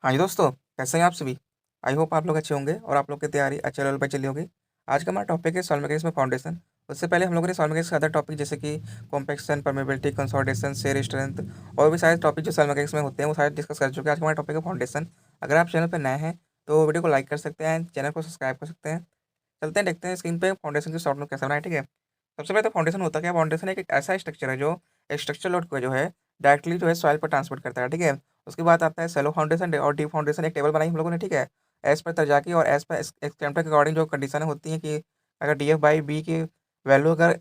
हाँ जी दोस्तों, कैसे हैं आप सभी? आई होप आप लोग अच्छे होंगे और आप लोग की तैयारी अच्छे लेवल पे चली होगी। आज का हमारा टॉपिक है सॉइल मैकेनिक्स में फाउंडेशन। उससे पहले हम लोगों ने सॉइल मैकेनिक्स के अदर टॉपिक जैसे कि compaction, permeability, consolidation, shear strength और भी सारे टॉपिक जो सॉइल मैकेनिक्स में होते हैं वो सारे डिस्कस कर चुके हैं। आज का हमारा टॉपिक है फाउंडेशन। अगर आप चैनल पर नए हैं तो वीडियो को लाइक कर सकते हैं, चैनल को सब्सक्राइब कर सकते हैं। चलते हैं, देखते हैं स्क्रीन पे फाउंडेशन की शॉर्ट नोट कैसे बनाए, ठीक है। सबसे पहले तो फाउंडेशन होता क्या है? फाउंडेशन एक ऐसा स्ट्रक्चर है जो स्ट्रक्चर लोड को जो है डायरेक्टली जो है सॉइल पर ट्रांसमिट करता है, ठीक है। उसके बाद आता है सेलो फाउंडेशन और डीप फाउंडेशन। एक टेबल बनाई हम लोगों ने, ठीक है। एज पर तरजाकी और एज पर एक्सटेम्पटर के अकॉर्डिंग जो कंडीशन होती हैं कि अगर डी एफ बाई बी की वैल्यू अगर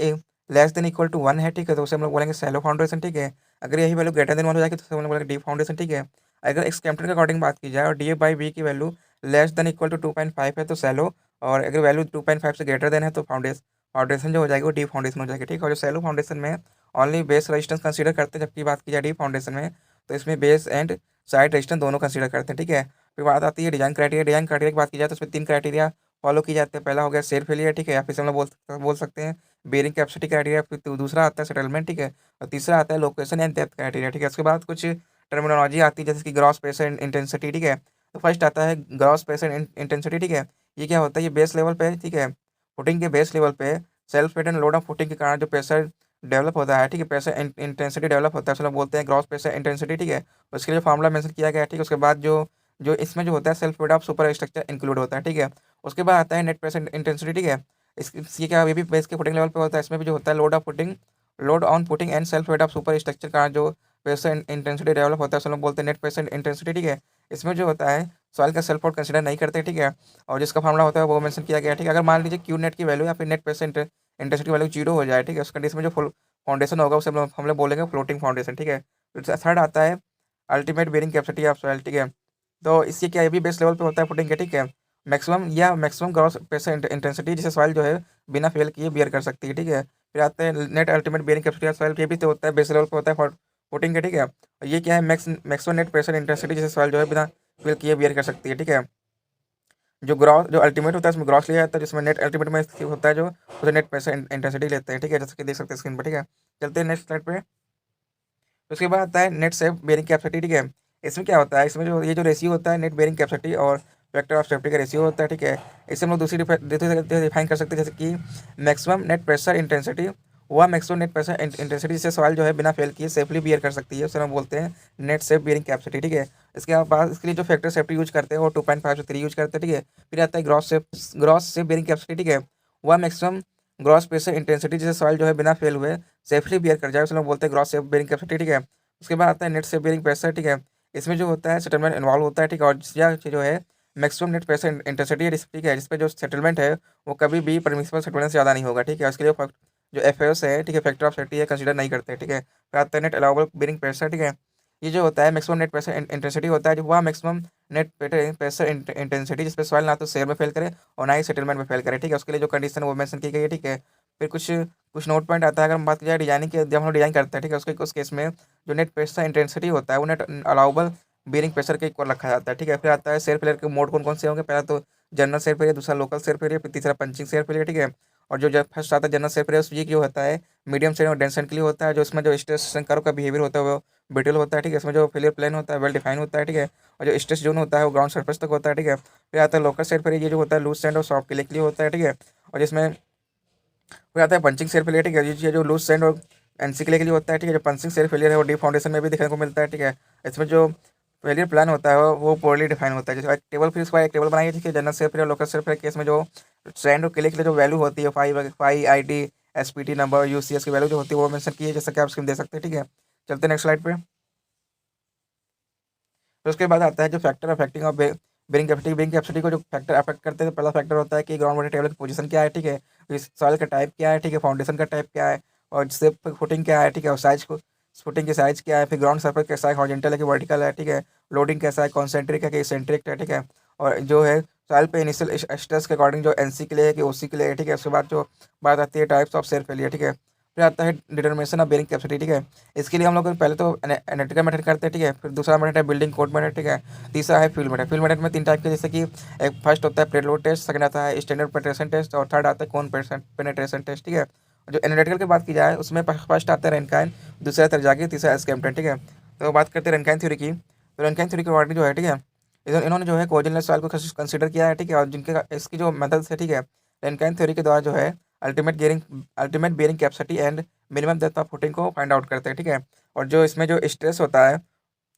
लेस देन इक्वल टू 1 है, ठीक है, तो उसे हम लोग बोलेंगे सेलो फाउंडेशन, ठीक है। अगर यही वैल्यू ग्रेटर देन 1 हो जाएगी तो उसे हम लोग बोलेंगे डीप फाउंडेशन, ठीक है। अगर एक्सटेम्पटर के अकॉर्डिंग बात की जाए और डी एफ बाई बी की value less than equal to 2.5 है तो सेलो, और अगर वैल्यू 2.5 से ग्रेटर देन है तो फाउंडेशन जो हो जाएगी वो डीप फाउंडेशन हो जाएगी, ठीक है। और जो सेलो फाउंडेशन में ओनली बेस रेजिस्टेंस कंसीडर करते हैं, जबकि बात की जाए डीप फाउंडेशन में तो इसमें बेस एंड साइड रेजिस्टेंस दोनों कंसीडर करते हैं, ठीक है। फिर बात आती है डिजाइन क्राइटेरिया। डिजाइन क्राइटेरिया की बात की जाए तो उसमें 3 क्राइटेरिया फॉलो की जाते हैं। पहला हो गया शेयर फेलियर, ठीक है, या फिर से हम लोग बोल सकते हैं बेरिंग कैपेसिटी क्राइटेरिया। फिर दूसरा आता है सेटलमेंट, ठीक है, और तीसरा आता है लोकेशन एंड डेप्थ क्राइटेरिया, ठीक है। उसके बाद कुछ टर्मिनोलॉजी आती है जैसे कि ग्रॉस प्रेशर इंटेंसिटी, ठीक है। तो फर्स्ट आता है ग्रॉस प्रेशर इंटेंसिटी, ठीक है। ये क्या होता है? ये बेस लेवल पे, ठीक है, फुटिंग के बेस लेवल पे self weight and load of footing के कारण जो प्रेशर डेवलप होता है, ठीक है, प्रेशर इंटेंसिटी डेवलप होता है, उसे लोग बोलते हैं ग्रॉस प्रेशर इंटेंसिटी, ठीक है। उसके लिए फार्मूला मेंशन किया गया है, ठीक है। उसके बाद जो जो इसमें जो होता है self weight of super structure include होता है, ठीक है। उसके बाद आता है नेट प्रेशर इंटेंसिटी, ठीक है। ये क्या, ये भी बेस के फुटिंग लेवल पे होता है। इसमें भी जो होता है load on footing and self weight of super structure का जो प्रेशर इंटेंसिटी डेवलप होता है उसे लोग बोलते हैं नेट प्रेशर इंटेंसिटी, ठीक है। इसमें जो होता है सॉइल का सेल्फ लोड कंसिडर नहीं करते, ठीक है, और जिसका फार्मूला होता है वो मेंशन किया गया है, ठीक है। अगर मान लीजिए क्यू नेट की वैल्यू या फिर नेट प्रेशर इंटेंसिटी वैल्यू 0 हो जाए, ठीक है, उस कंडीशन में जो फुल फाउंडेशन होगा उसे हम लोग बोलेंगे फ्लोटिंग फाउंडेशन, ठीक है। फिर थर्ड आता है ultimate bearing capacity of soil, ठीक है। तो इससे क्या, ये भी बेस लेवल पे होता है फुटिंग के, ठीक है। मैक्सिमम ग्रॉस प्रेशर इंटेंसिटी जिसे सॉइल जो है बिना फेल किए बियर कर सकती है, ठीक है। फिर आते हैं net ultimate bearing capacity of soil. ये भी तो होता है बेस लेवल पे होता है फुटिंग के, ठीक है। और ये क्या है? मैक्सिमम नेट प्रेशर इंटेंसिटी जिसे सॉइल जो है बिना फेल किए बियर कर सकती है, ठीक है। जो अल्टीमेट होता है उसमें ग्रॉस लिया जाता है, जिसमें नेट अल्टीमेट में होता है जो उसे नेट प्रेशर इंटेंसिटी लेते हैं, ठीक है, जैसे कि देख सकते हैं स्क्रीन पर, ठीक है। चलते हैं नेक्स्ट स्लाइड पे। उसके बाद आता है नेट सेफ बेरिंग कैपेसिटी, ठीक है। इसमें क्या होता है? इसमें जो ये जो रेशियो होता है नेट बेरिंग कैपेसिटी और फैक्टर ऑफ सेफ्टी का रेशियो होता है, ठीक है। इसे हम लोग दूसरी डिफाइन कर सकते हैं जैसे कि मैक्सिमम नेट प्रेशर इंटेंसिटी। वह मैक्सिमम नेट प्रेशर इंटेंसिटी से सॉइल जो है बिना फेल किए सेफली बियर कर सकती है, उसे हम बोलते हैं नेट सेफ बियरिंग कैपेसिटी, ठीक है। इसके बाद इसके लिए जो फैक्टर सेफ्टी यूज करते हैं वो 2.5 से 3 यूज करते हैं, ठीक है। फिर आता है ग्रॉस सेफ बियरिंग कैपेसिटी, ठीक है। वह मैक्सिमम ग्रॉस प्रेशर इंटेंसिटी जिसे सॉइल जो है बिना फेल हुए सेफली बियर कर जाए उसे हम बोलते हैं ग्रॉस सेफ बेरिंग कैपेसिटी, ठीक है। उसके बाद आता है नेट सेफ बेरिंग प्रेशर, ठीक है। इसमें जो होता है सेटलमेंट इन्वॉल्व होता है, ठीक है, और यह जो है मैक्सिमम नेट प्रेशर इंटेंसिटी है, ठीक है, जिसपे जो सेटलमेंट है वो कभी भी परमिसिबल सेटलमेंट से ज़्यादा नहीं होगा, ठीक है। उसके लिए जो एफ है, ठीक है, फैक्टर ऑफ सेफ्टी है, कंसीडर नहीं करते, ठीक है। फिर आता है नेट अलाउबल बेरिंग प्रेशर, ठीक है। ये जो होता है मैक्सिमम नेट प्रेशर इंटेंसिटी होता है, जो हुआ मैक्सिमम नेट प्रेशर इंटेंसिटी जिसपे सॉइल ना तो शेयर में फेल करे और ना ही सेटलमेंट में फेल करे, ठीक है। उसके लिए जो कंडीशन वो मेंशन की गई है, ठीक है। फिर कुछ कुछ नोट पॉइंट आता है अगर हम बात की जाए डिजाइनिंग के, जब हम लोग डिजाइन करते हैं, ठीक है, उसके उस केस में जो नेट प्रेशर इंटेंसिटी होता है वो नेट अलाउबल बेरिंग प्रेशर के इक्वल रखा जाता है, ठीक है। फिर आता है शेयर फेलियर के मोड कौन कौन से होंगे? पहला तो जनरल शेयर फेलियर, दूसरा लोकल शेयर फेलियर, फिर तीसरा पंचिंग शेयर फेलियर, ठीक है। और जो जब फर्स्ट आता है जनरल शेयर फेलियर, ये जो होता है मीडियम शेयर और डेंसेंट के लिए होता है, जो इसमें जो स्ट्रेस कर्व का बिहेवियर होता है वो ब्रिटल होता है, ठीक है। इसमें जो फेलियर प्लेन होता है वेल डिफाइन होता है, ठीक है, और जो स्ट्रेस जोन होता है वो ग्राउंड सरफेस तक होता है, ठीक है। फिर आता है लोकल शेयर फेलियर, ये जो होता है लूज सैंड और सॉफ्ट क्ले के लिए होता है, ठीक है। और जिसमें फिर आता है पंचिंग सेल फेलियर, ठीक है, ये जो लूज सैंड और एनसी के लिए होता है, ठीक है। जो पंचिंग सेल फेलियर है वो डीप फाउंडेशन में भी देखने को मिलता है, ठीक है। इसमें जो फेलियर प्लान होता है वो पोरली डिफाइन होता है। जैसे एक टेबल, फिर उसका एक टेबल बनाइए, ठीक है, general shear failure local shear failure case में जो सैंड और क्ले के लिए जो वैल्यू होती है 5 SPT नंबर UCS की वैल्यू जो होती है वो मेंशन की है, जैसा कि आप स्क्रीन दे सकते हैं, ठीक है। चलते हैं नेक्स्ट स्लाइड पे। फिर उसके बाद आता है जो factor affecting of bearing capacity को जो फैक्टर अफेक्ट करते हैं, तो पहला फैक्टर होता है कि ग्राउंड वाटर टेबल की पोजीशन क्या है, ठीक है, इस सॉइल का टाइप क्या है, ठीक है, फाउंडेशन का टाइप क्या है, और जिससे फुटिंग क्या है, ठीक है, और साइज को फुटिंग की साइज क्या है, फिर ग्राउंड सरफेस कैसा है, हॉरिजॉन्टल है कि वर्टिकल है, ठीक है, लोडिंग कैसा है, कॉन्सेंट्रिक है कि सेंट्रिक है, ठीक है, और जो है सॉइल पे इनिशियल स्ट्रेस के अकॉर्डिंग जो NC के लिए है कि OC के लिए है, ठीक है। उसके बाद जो बात आती है टाइप्स ऑफ शेयर फेलियर, ठीक है। फिर आता है डिटर्मिनेशन ऑफ बेरिंग कैपेसिटी, ठीक है। इसके लिए हम लोग पहले तो एनालिटिकल मेथड करते हैं, ठीक है, फिर दूसरा मेथड है बिल्डिंग कोड मेथड, ठीक है, तीसरा है फील्ड मेथड। फील्ड मेथड में 3 टाइप के, जैसे कि एक फर्स्ट होता है प्रेलोड टेस्ट, सेकंड आता है स्टैंडर्ड पेनेट्रेशन टेस्ट और थर्ड आता है कौन पेनेट्रेशन टेस्ट, ठीक है। जो एनालिटिकल की बात की जाए उसमें फर्स्ट आता है रेनकाइन, दूसरा तरजागी, तीसरा एस्केम्पटन, ठीक है। तो बात करते हैं रेनकाइन थ्योरी की। तो रेनकाइन थ्योरी के अकॉर्डिंग जो है, ठीक है, इन्होंने जो है कोऑर्डिनेट सॉइल को कंसीडर किया है, ठीक है, और जिनके इसकी जो मेथड्स है, ठीक है, रैनकाइन थ्योरी के द्वारा जो है ultimate bearing capacity and minimum depth of footing को फाइंड आउट करते हैं, ठीक है। और जो इसमें जो स्ट्रेस होता है,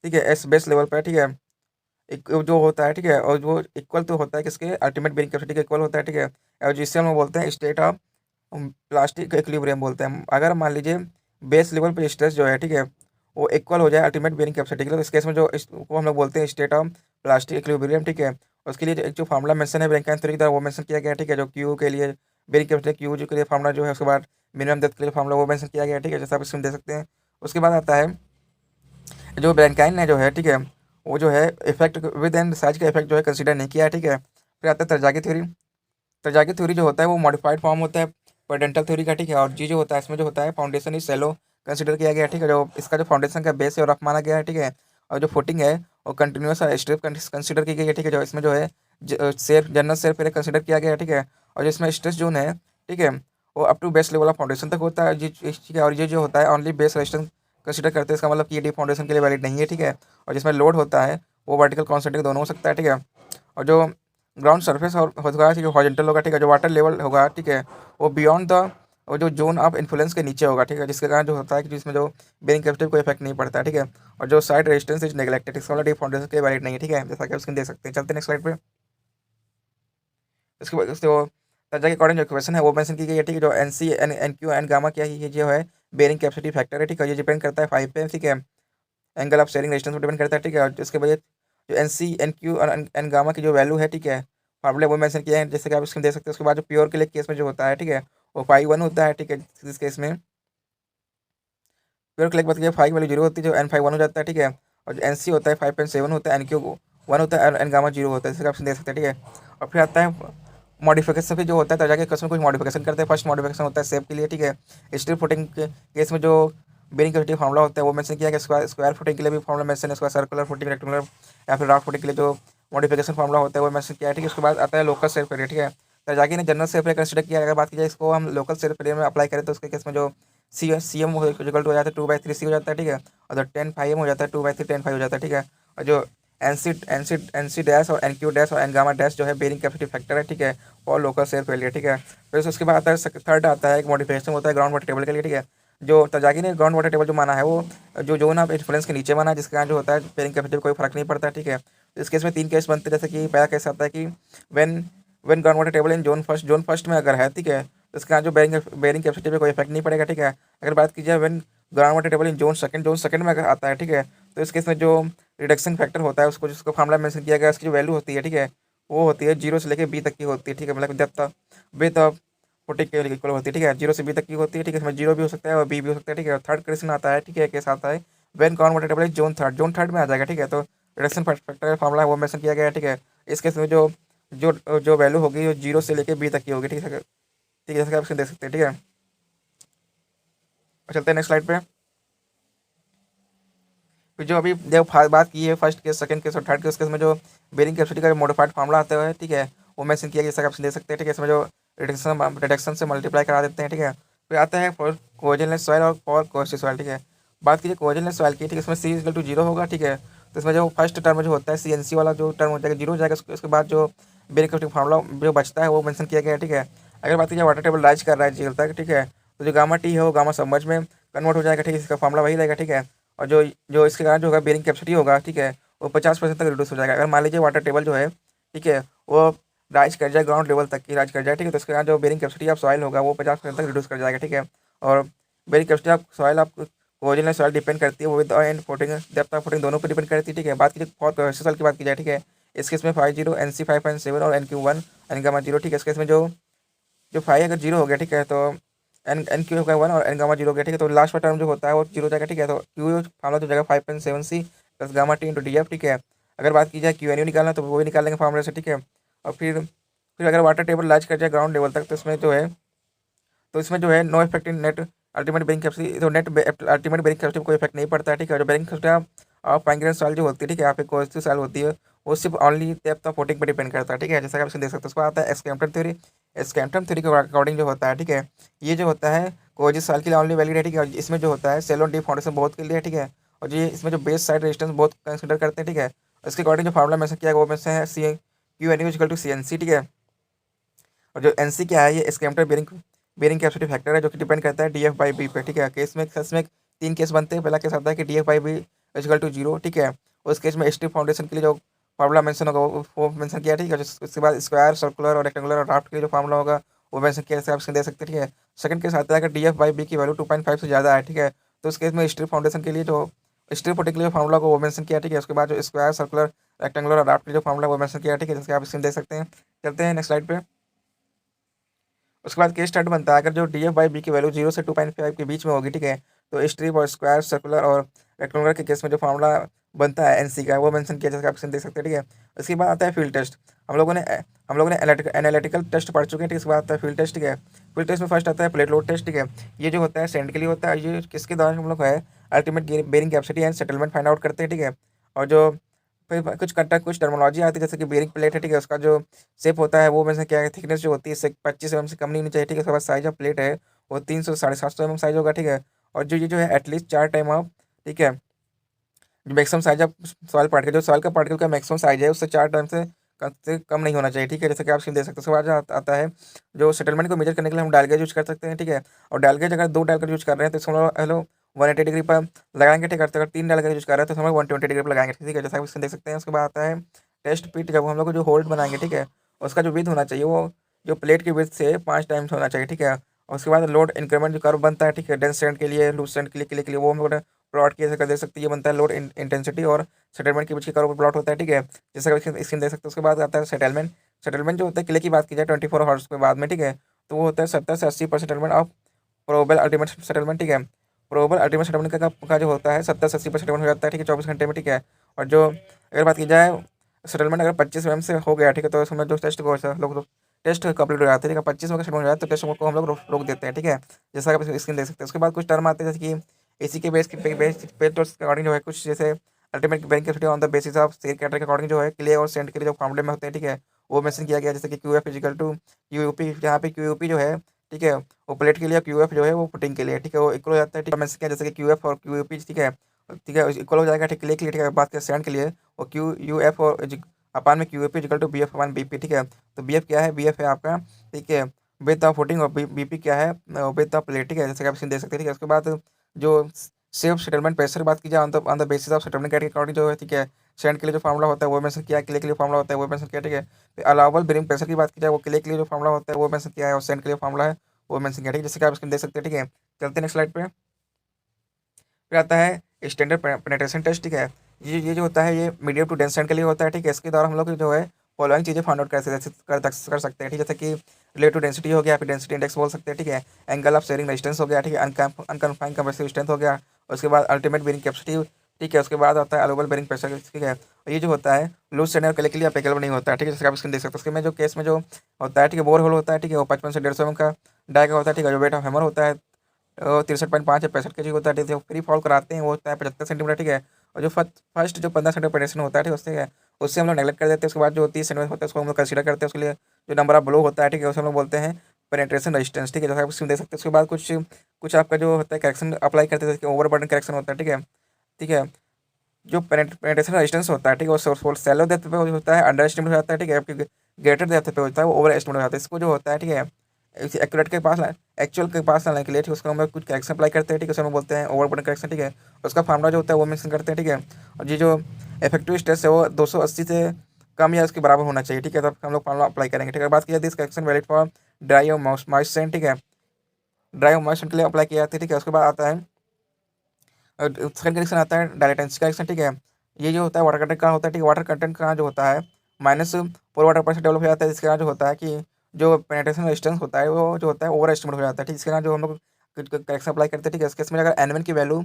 ठीक है, एस बेस लेवल पर, ठीक है, एक जो होता है, ठीक है, और वो इक्वल तो होता है किसके अल्टीमेट बेयरिंग कैपेसिटी के इक्वल होता है, ठीक है। और जिससे हम लोग बोलते हैं स्टेट ऑफ प्लास्टिक इक्विलिब्रियम बोलते हैं। अगर मान लीजिए बेस लेवल पे स्ट्रेस जो है, ठीक है, वो इक्वल हो जाए अल्टीमेट बेयरिंग कैपेसिटी के लिए, तो इस केस में जो इसको हम लोग बोलते हैं स्टेट ऑफ प्लास्टिक इक्विलिब्रियम, ठीक है। उसके लिए एक जो फार्मूला मेंशन है ब्रैनकाइन थ्योरी की तरह वो मेंशन किया गया है, ठीक है, जो क्यू के लिए बेयरिंग कैपेसिटी क्यू के लिए फार्मूला जो है, उसके बाद मिनिमम डेप्थ के लिए फार्मूला वो मेंशन किया गया है, ठीक है, जैसा आप इसमें दे सकते हैं। उसके बाद आता है जो ब्रैनकाइन है जो है, ठीक है, वो जो है इफेक्ट विद एंड साइज का इफेक्ट जो है कंसीडर नहीं किया है, ठीक है। फिर आता है तरजाकी थ्योरी। तरजाकी थ्योरी जो होता है वो मॉडिफाइड फॉर्म होता है पेडेंटल थ्योरी का, ठीक है। और जी जो होता है इसमें जो होता है फाउंडेशन इज सेलो कंसीडर किया गया है, ठीक है, जो इसका जो फाउंडेशन का बेस है और रफ माना गया है, ठीक है। और जो फुटिंग है वो कंटिन्यूस स्ट्रिप कंसीडर की गई है, ठीक है, जो इसमें जो है शेयर जनरल शेयर पहले कंसीडर किया गया है, ठीक है। और जो इसमें स्ट्रेस जोन है, ठीक है, वो up to base level of foundation तक होता है जी, ठीक है। और ये जो होता है ओनली बेस रेजिस्टेंस कंसीडर करते हैं, इसका मतलब कि ये डीप फाउंडेशन के लिए वैलिड नहीं है, ठीक है। और जिसमें लोड होता है वो वर्टिकल कॉन्सेंट्रिक दोनों हो सकता है, ठीक है। और जो ग्राउंड सरफेस और होगा, ठीक है, हॉरिजॉन्टल होगा, ठीक है, जो वाटर लेवल होगा, ठीक है, वो बियॉन्ड द और जो जोन ऑफ इन्फ्लुएंस के नीचे होगा, ठीक है, जिसके कारण जो होता है कि जिसमें जो बेरिंग कैपेसिटी को इफेक्ट नहीं पड़ता है, ठीक है। और जो साइड रेजिस्टेंस इज नेग्लेक्टेड, इसका मतलब डीप फाउंडेशन के वैलिड नहीं है, ठीक है, जैसा कि आप स्क्रीन देख सकते हैं। चलते नेक्स्ट स्लाइड पे। इसके बाद उसके वो तर्जा के अकॉर्डिंग जो इक्वेशन है वो मेंशन की गई है, ठीक है, जो N C N N Q N gamma क्या है, ये जो है बेरिंग कैपेसिटी फैक्टर है, ठीक है, ये डिपेंड करता है 5 पे, ठीक है, एंगल ऑफ शेयरिंग रेजिस्टेंस पर डिपेंड करता है, ठीक है। और इसके वजह जो एन सी एन क्यू और एन गामा की जो वैल्यू है, ठीक है, फार्मूले वो मेंशन किया है, जैसे कि आप इसमें देख सकते हैं। उसके बाद जो प्योर के लिए केस में जो होता है, ठीक है, वो 5 1 होता है, ठीक है, इस केस में प्योर क्लिक बात की 5 वैल्यू 0 होती है, जो एन 5 1 हो जाता है, ठीक है। और जो एन सी होता है 5.7 होता है, एन क्यू 1 होता है, एन गामा 0 होता है, जैसे कि आप देख सकते हैं, ठीक है। और फिर आता है मॉडिफिकेशन पे जो होता है, तो जाके क्वेश्चन कुछ मॉडिफिकेशन करते हैं। फर्स्ट मॉडिफिकेशन होता है सेप के लिए, ठीक है, स्ट्रिप फुटिंग के केस में जो बेरिंग कैपेसिटी फार्मूला होता है वो मेंशन किया गया। स्क्वायर फुटिंग के लिए भी फार्मूला मेंशन है, स्क्वायर सर्कुलर फुटिंग रेक्टेंगुलर या फिर राउंड फुटिंग के लिए जो मॉडिफिकेशन फार्मूला होता है वो मेंशन किया है, ठीक है। उसके बाद आता है लोकल शेप एरिया, ठीक है, तो जाके ने जनरल शेप एरिया कंसिडर किया। अगर बात की जाए इसको हम लोकल शेप एरिया में अप्लाई करें तो उसके केस में जो सी एम इक्वल टू हो जाता है 2/3 सी हो जाता है, ठीक है। और जो 10 5 हो जाता है 2/3 10 5 हो जाता है, ठीक है। और जो एन सी डैश और एन क्यू डैश और एन गामा डैश जो है बेरिंग कैपेसिटी फैक्टर है, ठीक है, और लोकल शेयर फेलियर, ठीक है। फिर उसके बाद आता है थर्ड आता है एक मॉडिफिकेशन होता है ग्राउंड वाटर टेबल के लिए, ठीक है। जो तजागी ने ग्राउंड वाटर टेबल जो माना है वो जो जोन ऑफ इन्फ्लुएंस के नीचे माना है, जिसके कारण जो होता है बेरिंग कैपेसिटी कोई फर्क नहीं पड़ता, ठीक है। तो इस केस में 3 केस बनते हैं, जैसे कि पहला केस आता है कि when when ground water table in zone first में अगर है, ठीक है, तो इसके कारण जो बेरिंग कैपेसिटी पे कोई इफेक्ट नहीं पड़ेगा, ठीक है। अगर बात की जाए when ground water table in zone second में अगर आता है, ठीक है, तो इस केस में जो रिडक्शन फैक्टर होता है उसको जिसको फार्मूला मेंशन किया गया उसकी जो वैल्यू होती है, ठीक है, वो होती है 0 से लेकर बी तक की होती है, ठीक है, मतलब डेप्थ विथ ऑफ फुटिंग के इक्वल होती है, ठीक है, 0 से बी तक की होती है, ठीक है। इसमें 0 भी हो सकता है और बी भी हो सकता है, ठीक है। और थर्ड क्वेश्चन आता है, ठीक है, केस आता है व्हेन कॉन्वर्टेबल इज जोन थर्ड में आ जाएगा, ठीक है। तो रिडक्शन फैक्टर का फार्मूला वो मेंशन किया गया है, ठीक है। इस केस में जो जो जो वैल्यू होगी वो 0 से लेकर बी तक की होगी, ठीक है, ठीक है, जैसे कि आप इसको देख सकते हैं, ठीक है। और चलते हैं नेक्स्ट स्लाइड पे। फिर जो अभी देखो बात की है फर्स्ट केस सेकंड केस और थर्ड केस में जो बेरिंग कैपेसिटी का मॉडिफाइड फार्मूला आता है, ठीक है, वो मेंशन किया गया, जैसा कि आप दे सकते हैं, ठीक है। इसमें जो रिडक्शन से मल्टीप्लाई करा देते हैं, ठीक है। फिर आता है फॉर कोऑर्डिनेट सॉइल और फॉर कोस्टी सॉइल, ठीक है। बात कीजिए कोऑर्डिनेट सॉइल की, ठीक है, इसमें सी इक्वल टू 0 होगा, ठीक है। तो इसमें जो फर्स्ट टर्म जो होता है सी एन सी वाला जो टर्म हो जाएगा 0 हो जाएगा, उसके बाद जो बेरिंग कैपेसिटी फार्मूला जो बचता है वो मेंशन किया गया है, ठीक है। अगर बात कीजिए वाटर टेबल राइज कर रहा है जीरो तक, ठीक है, तो जो गामा टी है वो गामा सबमर्ज में कन्वर्ट हो जाएगा, ठीक है, इसका फार्मूला वही रहेगा, ठीक है। और जो जो इसके कारण जो होगा बेरिंग कैपेसिटी होगा, ठीक है, वो 50% तक रिड्यूस हो जाएगा। अगर मान लीजिए वाटर टेबल जो है, ठीक है, वो राइज कर जाए ग्राउंड लेवल तक की राइज कर जाए, ठीक है, तो इसके कारण जो बेरिंग कैपेसिटी ऑफ सॉइल होगा वो 50% तक रिड्यूस कर जाएगा, ठीक है। और बेरिंग कैपेसिटी ऑफ सॉइल आप ओरिजिनल सॉइल डिपेंड करती है, वो with and footing depth of footing दोनों पर डिपेंड करती है, ठीक है। बात कीजिए फॉर सॉइल की बात की जाए, ठीक है, इस केस में 50 एन सी 5.7 और एन क्यू 1 एन गामा 0, ठीक है। इस केस में जो जो 5 अगर 0 हो गया, ठीक है, तो एन क्यू होगा 1 और एन गामा 0 हो गया, ठीक है, तो लास्ट का टर्म जो होता है वो 0 हो जाएगा, ठीक है। तो क्यू फार्मूला जो जाएगा 5.7 C plus gamma T into D F, ठीक है। अगर बात की जाए क्यू एन यू निकालना तो वो भी निकाल लेंगे फार्मूले से, ठीक है। और फिर अगर वाटर टेबल लार्ज कर जाए ग्राउंड लेवल तक तो इसमें जो है तो इसमें जो है no effect in net ultimate bearing capacity, तो नेट अल्टीमेट बेरिंग कैपेसिटी कोई इफेक्ट नहीं पड़ता है, ठीक है। जो bearing capacity of fine soil जो होती है, ठीक है, यहाँ पे कोस्टल सॉइल होती है, वो सिर्फ ओनली डेप्थ ऑफ फुटिंग पर डिपेंड करता है, ठीक है, जैसा कि आप इसमें देख सकते हैं। उसको आता है स्कैम्पटन थ्योरी। स्कैम्पटन थ्योरी के अकॉर्डिंग जो होता है, ठीक है, ये जो होता है कोजिस सॉइल के लिए ओनली वैलिड है, ठीक है। और इसमें जो होता है सेलो डीप फाउंडेशन बहुत के लिए, ठीक है। और ये इसमें जो बेस साइड रेजिस्टेंस बहुत कंसिडर करते हैं, ठीक है। इसके अकॉर्डिंग जो फार्मूला मेंशन किया गया वो में से है C Q N equal to C N C, ठीक है। और जो एन सी क्या है, ये स्कैम्टर बेरिंग कैपेसिटी फैक्टर है जो कि डिपेंड करता है डी एफ बाई बी पे, ठीक है। केस में 3 केस बनते हैं। पहला केस आता है कि D F by B equal to 0, ठीक है। उस केस में स्ट्रिप फाउंडेशन के लिए जो फार्मूला मेंशन होगा वो मेंशन किया, ठीक है। उसके बाद स्क्वायर, सर्कुलर और रेक्टेंगुलर और राफ्ट के लिए जो फार्मूला होगा वो मेंशन किया, जैसे आप दे सकते हैं, ठीक है। सेकंड केस आता है कि डी एफ बाई बी की वैल्यू 2.5 से ज़्यादा है, ठीक है। तो उस केस में स्ट्रिप फाउंडेशन के लिए जो स्ट्रिप पुटिंग के लिए फार्मूला को वो मेंशन किया, ठीक है। उसके बाद जो स्क्वायर, सर्कुलर, रेक्टेंगुलर और राफ्ट के जो फार्मूला वो मेंशन किया, ठीक है, जैसे आप इसमें देख सकते हैं। चलते हैं नेक्स्ट स्लाइड पे। उसके बाद केस स्टार्ट बनता है, अगर जो डी एफ बाई बी की वैल्यू 0 से 2.5 के बीच में होगी, ठीक है, तो स्ट्रिप और स्क्वायर, सर्कुलर और रेक्टेंगुलर के केस में जो फार्मूला बनता है एनसी का वो मेंशन किया, जैसे आप देख सकते हैं, ठीक है। उसके बाद आता है फील्ड टेस्ट। हम लोगों ने एनालिटिकल टेस्ट पढ़ चुके हैं, ठीक है। इसके बाद आता है फील्ड टेस्ट, ठीक है। फील्ड टेस्ट में फर्स्ट आता है प्लेट लोड टेस्ट, ठीक है। ये जो होता है सेंड के लिए होता है। ये किसके द्वारा हम लोग है ultimate bearing capacity and settlement find out करते हैं, ठीक है। और जो फिर कुछ टर्मिनोलॉजी आती है, जैसे कि बेरिंग प्लेट है, ठीक है। उसका जो शेप होता है वो में से क्या है, थिकनेस जो होती है इससे 25 mm से कम नहीं होनी चाहिए, ठीक है। उसके बाद साइज ऑफ प्लेट है वो 300 750 mm साइज होगा, ठीक है। और जो ये जो है एटलीस्ट 4 टाइम ऑफ, ठीक है, जो maximum size of soil particle, जो सॉइल का पार्टिकल का मैक्सिमम साइज है उससे 4 टाइम से कम नहीं होना चाहिए, ठीक है। जैसे कि आप सीन दे सकते हो। उसके बाद आता है जो सेटलमेंट को मेजर करने के लिए हम डायल गेज यूज कर सकते हैं, ठीक है। और डायल गेज अगर 2 डायल गेज यूज कर रहे हैं तो इसको हेलो 180 डिग्री पर लगाएंगे, ठीक है। तो अगर 3 डायल गेज यूज कर रहे हैं तो हम 120 डिग्री पर लगाएंगे, ठीक है, जैसा आप इसमें देख सकते हैं। उसके बाद आता है टेस्ट पिट। जब हम लोग जो होल्ड बनाएंगे, ठीक है, उसका जो विड्थ होना चाहिए वो जो प्लेट की विड्थ से 5 टाइम्स होना चाहिए, ठीक है। और उसके बाद लोड इंक्रीमेंट जो कर्व बनता है, ठीक है, डेंस स्ट्रेंथ के लिए, लूज स्ट्रेंथ के लिए वो हम लोग प्लॉट किए कर देख सकते हैं। ये बनता है लोड इंटेंसिटी और सेटलमेंट के बीच के कर्व प्लॉट होता है, ठीक है, जैसा कि स्क्रीन देख सकते हैं। उसके बाद आता है सेटलमेंट। सेटलमेंट जो होता है क्ले की बात की जाए 24 आवर्स के बाद में, ठीक है, तो वो होता है 70 से 80% settlement of probable ultimate settlement, ठीक है। प्रोबेबल अल्टीमेट सेटलमेंट का जो होता है 70 से 80% सेटलमेंट हो जाता है, ठीक है, 24 घंटे में, ठीक है। और जो अगर बात की जाए सेटलमेंट अगर 25 mm से हो गया, ठीक है, तो उसमें जो टेस्ट को लोग टेस्ट कंप्लीट हो जाते हैं, ठीक है। 25 में सेटलमेंट हो जाता है तो टेस्ट को हम लोग रोक देते हैं, ठीक है, जैसा आप स्क्रीन देख सकते हैं। उसके बाद कुछ टर्म आते हैं जैसे कि एसी के बेस पे तो अकॉर्डिंग जो है कुछ जैसे ultimate bank capacity on the basis of shear cater के अकॉर्डिंग जो है क्ले और सेंट के लिए जो फॉर्मूले में होते हैं, ठीक है, वो मेंशन किया गया, जैसे कि Q F equal to Q U P, जहाँ पे क्यू यू पी जो है, ठीक है, वो प्लेट के लिए, क्यू एफ जो है वो पुटिंग के लिए, ठीक है, वो इक्वल हो जाता है, ठीक है। मेंशन किया जैसे कि क्यू एफ और क्यू यू पी, ठीक है, ठीक है, इक्वल हो जाएगा, ठीक है, क्ले के लिए, ठीक है। बात करें सेंट के लिए वो क्यू यू एफ और अपान में Q A P equal to B F upon B P, ठीक है। तो बी एफ क्या है, बी एफ है आपका, ठीक है, विद द फुटिंग, और बी पी क्या है, विद द प्लेट, ठीक है, जैसे कि आप इसे देख सकते हैं, ठीक है। उसके बाद जो सेफ सेटलमेंट प्रेशर बात की जाए on the basis of settlement के अकॉर्डिंग जो है, ठीक है, सेंड के लिए जो फार्मूला होता है वो मेंशन किया, क्ले के लिए फार्मूला होता है वो मेंशन किया, ठीक है। फिर अलाउबल बेरिंग प्रेशर की बात की जाए वो क्ले के लिए जो फार्मूला होता है वो मेंशन किया है, और सेंड के लिए फार्मूला है वो मेंशन किया, ठीक है, जैसे कि आप इसमें देख सकते हैं, ठीक है। चलते हैं नेक्स्ट स्लाइड पे। फिर आता है स्टैंडर्ड पेनिट्रेशन टेस्ट, ठीक है। ये जो होता है ये मीडियम टू डेंस के लिए होता है, ठीक है। इसके द्वारा हम लोग जो है फॉलोइंग चीज़ें फाइंड आउट कर सकते हैं, ठीक है, जैसे कि रिलेटिव डेंसिटी हो गया, फिर डेंसिटी इंडेक्स बोल सकते हैं, ठीक है। एंगल ऑफ शेयरिंग रेजिस्टेंस हो गया, ठीक है, अनकन्फाइंड कंप्रेसिव स्ट्रेंथ हो गया। उसके बाद अल्टीमेट बेरिंग कैपेसिटी, ठीक है। उसके बाद आता है अलोबल बेरिंग प्रेशर, ठीक है। और ये जो होता है लूज स्टैंडर्ड के लिए अप्लीकेबल नहीं होता है, ठीक है, जैसे आप स्क्रीन देख सकते हैं। उसके में जो केस में जो होता है, ठीक है, बोर होल होता है, ठीक है, वो 55 से 150 mm का डाय का होता है, ठीक है। जो वेट ऑफ हैमर होता है 63.5 या 65 के जी होता है, ठीक है। फ्री फॉल कराते हैं वो होता है 75 सेंटीमीटर, ठीक है। और जो फर्स्ट जो 15 सेंटीमीटर पेनिट्रेशन होता है, ठीक है, उससे हम लोग नेगलेक्ट कर देते हैं। उसके बाद जो 30 सेंटीमीटर होता है उसको हम लोग कंसीडर करते हैं। उसके लिए जो नंबर ऑफ ब्लो होता है, ठीक है, उसे हम लोग बोलते हैं पेनिट्रेशन रेजिस्टेंस, ठीक है, जैसे आप इसमें देख सकते हैं। उसके बाद कुछ कुछ आपका जो होता है करेक्शन अप्लाई करते हैं, जैसे ओवर बर्डन करेक्शन होता है, ठीक है, ठीक है। जो पेनिट्रेशन रेजिस्टेंस होता है, ठीक है, वो सैलो डेप्थ पे होता है, अंडर एस्टिमेट हो जाता है, ठीक है, आपकी ग्रेटर डेप्थ पे होता है वो ओवर एस्टिमेट हो जाता है। इसको जो होता है, ठीक है, एक्यूरेट के पास एक्चुअल के पास लाने के लिए, ठीक है, उसको हम लोग कुछ करेक्शन अप्लाई करते हैं, ठीक है, उसे हम बोलते हैं ओवर बर्डन करेक्शन, ठीक है। उसका फार्मूला जो होता है वो मेंशन करते हैं, ठीक है। और ये जो इफेक्टिव स्ट्रेस है वो 280 से कम या उसके बराबर होना चाहिए, ठीक है, तब हम लोग फार्मूला अप्लाई करेंगे, ठीक है। बात की जाती है करेक्शन वैलिड फॉर ड्राई और मॉइस्ट सैंड, ठीक है, ड्राई और मॉइस्ट सैंड के लिए अप्लाई किया जाता है, ठीक है। उसके बाद आता है सेकंड करेक्शन आता है डायलेटेंसी करेक्शन, ठीक है। ये जो होता है वाटर कंटेंट का होता है, ठीक है, वाटर कंटेंट का जो होता है माइनस 4 वाटर % डेवलप हो जाता है, जिसके कारण जो होता है कि जो पेनिट्रेशन रेजिस्टेंस होता है वो जो होता है ओवर एस्टिमेट हो जाता है, ठीक है। इसके कारण जो हम लोग करेक्शन अप्लाई करते हैं, ठीक है। इसके इसमें अगर एन की वैल्यू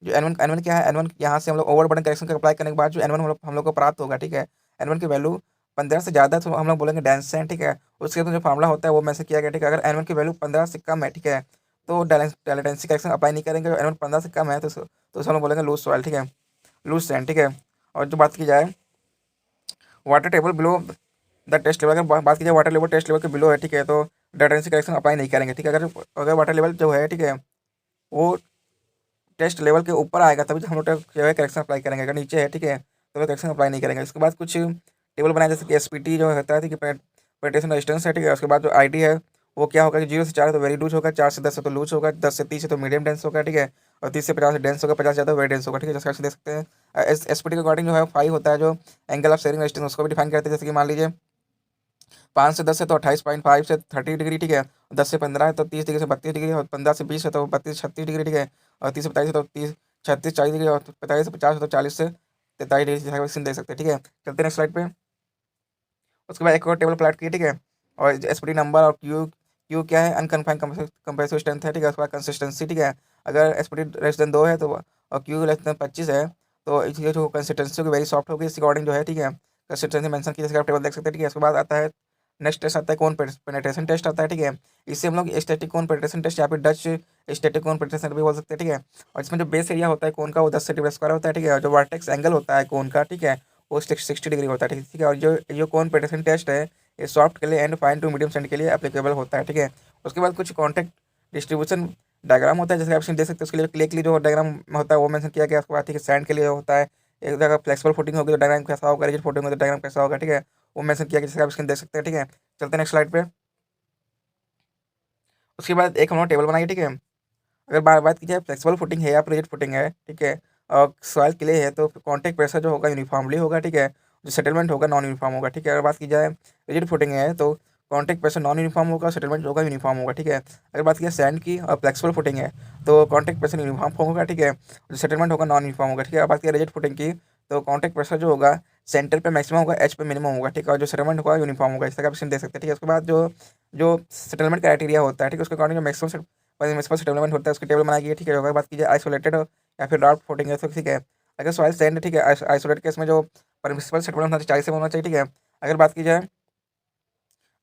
जो एन वन क्या है, एन वन यहाँ से हम लोग ओवर बर्डन करेक्शन का अप्लाई करने के बाद जो एन वन हम लोग को प्राप्त होगा, ठीक है, एन की वैल्यू 15 से ज़्यादा तो हम लोग बोलेंगे डेंस है, ठीक है। उसके बाद जो फार्मूला होता है वो मैंने किया गया, ठीक है। अगर एन की वैल्यू 15 से कम है, ठीक है, तो डायलेटेंसी करेक्शन अप्लाई नहीं करेंगे। एन 15 से कम है तो उसे हम लोग बोलेंगे लूज सॉइल, ठीक है, लूज सैंड, ठीक है। और जो बात की जाए water table below the test level, अगर बात की जाए वाटर लेवल टेस्ट लेवल के बिलो है, ठीक है, तो डायलेटेंसी करेक्शन अप्लाई नहीं करेंगे, ठीक है। अगर अगर वाटर लेवल जो है, ठीक है, वो टेस्ट लेवल के ऊपर आएगा तभी हम लोग जो है करेक्शन अप्लाई करेंगे। अगर नीचे है, ठीक है, तो वो करेक्शन अप्लाई नहीं करेंगे। उसके बाद कुछ टेबल बनाए जैसे कि एसपीटी जो होता है, ठीक है, पेनिट्रेशन रेजिस्टेंस है, ठीक है। उसके बाद जो आईडी है वो क्या होगा कि 0 से 4 तो वेरी लूज होगा, 4 से 10 तो लूज होगा, 10 से 30 तो मीडियम डेंस होगा, ठीक है, और 30 से 50 डेंस होगा, 50 ज़्यादा वेरी डेंस होगा, ठीक है। जैसे आप देख सकते हैं एसपीटी के अकॉर्डिंग जो है 5 होता है, जो एंगल ऑफ शेयरिंग रेजिस्टेंस उसको भी डिफाइन करते हैं। जैसे कि मान लीजिए 5 से 10 है तो 28.5 से 30 डिग्री, ठीक है। 10 से 15 है तो 30 डिग्री से 32 डिग्री, और 15 से 20 है तो 32 से 36 डिग्री, ठीक है। और 30 से 45 है तो 36 40 डिग्री, और 45 से 50 है तो 40 से 43 डिग्री सीन देख सकते हैं, ठीक है। चलते हैं नेक्स्ट स्लाइड पे। उसके बाद एक और टेबल प्लाट की, ठीक है। और एसपीटी नंबर और क्यू क्यू क्या है, अनकन्फाइंड कंप्रेसिव स्ट्रेंथ है, ठीक है। उसके बाद कंसिस्टेंसी, ठीक है। अगर एसपीटी लेस देन 2 है तो, और क्यू लेस देन 25 है तो ये जो कंसिस्टेंसी होगी वेरी सॉफ्ट होगी, इसके अकॉर्डिंग जो है, ठीक है, कंसिस्टेंसी मेंशन की, जैसे आप टेबल देख सकते हैं, ठीक है। उसके बाद आता है नेक्स्ट टेस्ट आता है कोन पेनेट्रेशन टेस्ट आता है, ठीक है। इससे हम लोग स्टैटिक कोन पेनेट्रेशन टेस्ट या फिर डच स्टैटिक कोन पेनेट्रेशन भी बोल सकते हैं, ठीक है। और इसमें जो बेस एरिया होता है कोन का वो 10 सेंटीमीटर स्क्वायर होता है, ठीक है। और जो वर्टेक्स एंगल होता है कोन का, ठीक है, वो 60 डिग्री होता है, ठीक है। और जो जो कोन पेनेट्रेशन टेस्ट है ये सॉफ्ट के लिए and fine to medium sand के लिए एप्लीकेबल होता है, ठीक है। उसके बाद कुछ कॉन्टैक्ट डिस्ट्रीब्यूशन डायग्राम होता है, जैसे आप देख सकते हैं। उसके लिए क्लिक के लिए जो डायग्राम होता है वो मेंशन किया गया। उसके बाद ठीक है सैंड के लिए होता है, एक जगह फ्लेक्सिबल फुटिंग होगी तो डायग्राम कैसा होगा, रिजिड फुटिंग होगी तो डायग्राम कैसा होगा, ठीक है, वो मेंशन किया गया, जैसे आप स्क्रीन देख सकते हैं, ठीक है। चलते हैं नेक्स्ट स्लाइड पे। उसके बाद एक हम लोग टेबल बनाइए, ठीक है। अगर बात की जाए फ्लेक्सिबल फुटिंग है या रिजिड फुटिंग है, ठीक है, और सॉइल क्ले है तो कॉन्टैक्ट प्रेशर जो होगा यूनिफॉर्मली होगा, ठीक है। जो सेटलमेंट होगा नॉन यूनिफॉर्म होगा, ठीक है। अगर बात की जाए रिजिड फुटिंग है तो कॉन्टैक्ट प्रेशर नॉन यूनिफॉर्म होगा, सेटलमेंट होगा यूनिफॉर्म होगा, ठीक है। अगर बात की जाए सैंड की और फ्लेक्सिबल फुटिंग है तो कॉन्टैक्ट प्रेशर यूनिफॉर्म होगा, ठीक है, जो सेटलमेंट होगा नॉन यूनिफॉर्म होगा, ठीक है। अगर बात की रिजिड फुटिंग की तो कॉन्टैक्ट प्रेशर जो होगा सेंटर पे मैक्सिमम होगा, एच पे मिनिमम होगा, ठीक है, और जो सेटलमेंट होगा यूनिफॉर्म होगा। इस तरह का ऑप्शन दे सकते हैं, ठीक है। उसके बाद जो जो सेटलमेंट क्राइटेरिया होता है, ठीक है, उसके अकॉर्डिंग जो मैक्सिमम म्यूनिसिपल सेटलमेंट होता है उसकी टेबल बनाई गई है, ठीक है। अगर बात कीजिए आइसोलेटेड या फिर ड्राफ्ट फुटिंग है तो ठीक है। अगर सॉइल सैंड है, ठीक है, आइसोलेट केस में जो परमिसिबल सेटलमेंट होना चाहिए 40 होना चाहिए, ठीक है। अगर बात की जाए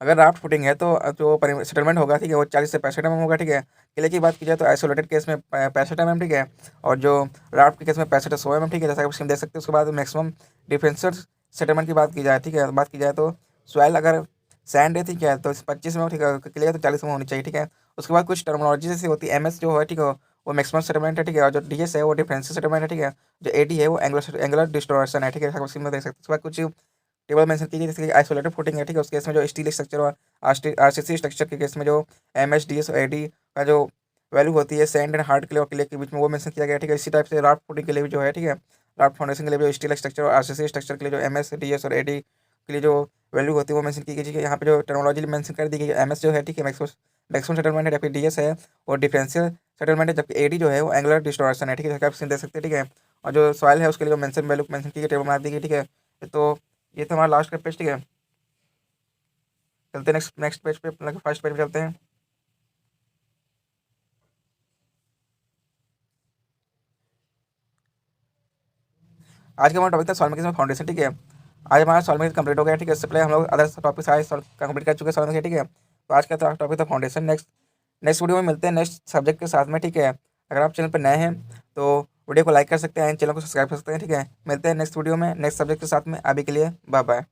अगर राफ्ट फुटिंग है तो जो सेटलमेंट होगा, ठीक है, वो 40 से 65 होगा, ठीक है। किले की बात की जाए तो आइसोलेटेड केस में 65 ठीक है, और जो राफ्ट के केस में 65 से 100 ठीक है, जैसा आप देख सकते हैं। उसके बाद मैक्सिमम डिफेंसर सेटलमेंट की बात की जाए, ठीक है, बात की जाए तो सॉइल अगर सैंड है, ठीक है, तो 25 ठीक है, किले तो 40 होनी चाहिए, ठीक है। उसके बाद कुछ टर्मिनोलॉजी जैसी होती है, एमएस जो है, ठीक है, वो मैक्सिमम सेटलमेंट है, ठीक है, और जो डीएस है वो डिफेंसिव सेटलमेंट है, ठीक है। जो एडी है वो एंगुलर डिस्टोरेशन है, ठीक है, देख सकते हैं। उसके बाद कुछ टेबल मेंशन कीजिए, जैसे कि आइसोलेटेड फुटिंग है, ठीक है, उस केस में जो स्टील स्ट्रक्चर और आरसीसी स्ट्रक्चर के केस में जो एमएसडीएस और एडी का जो वैल्यू होती है सैंड एंड हार्ड क्ले और क्ले के बीच में वो मेंशन किया गया, ठीक है। इसी टाइप से राफ्ट फुटिंग के लिए भी जो है, ठीक है, राफ्ट फाउंडेशन के लिए जो स्टील स्ट्रक्चर और आरसीसी स्ट्रक्चर के लिए जो एमएसडीएस और एडी के लिए जो वैल्यू होती है वो मेंशन की गई है। यहाँ पे जो टर्मिनोलॉजी मेंशन कर दी गई है, एमएस जो है, ठीक है, मैक्सिमम सेटलमेंट है, जबकि डीएस है और डिफरेंशियल सेटलमेंट है, जबकि एडी जो है वो एंगुलर डिस्टोरेशन है, ठीक है, आप देख सकते हैं, ठीक है। और जो सॉइल है उसके लिए जो मेंशन वैल्यू मेंशन की गई टेबल बना दी गई, ठीक है। तो ये तो हमारा लास्ट का पेज, ठीक है। चलते हैं नेक्स्ट नेक्स्ट पेज पे, मतलब फर्स्ट पेज पे चलते हैं। आज का हमारा टॉपिक था सॉइल मैकेनिज्म फाउंडेशन, ठीक है। आज हमारा सॉइल मैकेनिज्म कंप्लीट हो गया, ठीक है। इससे पहले हम लोग अदर टॉपिक सारे कंप्लीट कर चुके हैं सॉइल मैकेनिज्म, ठीक है। तो आज का टॉपिक था फाउंडेशन। नेक्स्ट नेक्स्ट वीडियो में मिलते हैं नेक्स्ट सब्जेक्ट के साथ में, ठीक है। अगर आप चैनल पर नए हैं तो वीडियो को लाइक कर सकते हैं, चैनल को सब्सक्राइब कर सकते हैं, ठीक है। मिलते हैं नेक्स्ट वीडियो में नेक्स्ट सब्जेक्ट के साथ में। अभी के लिए बाय बाय।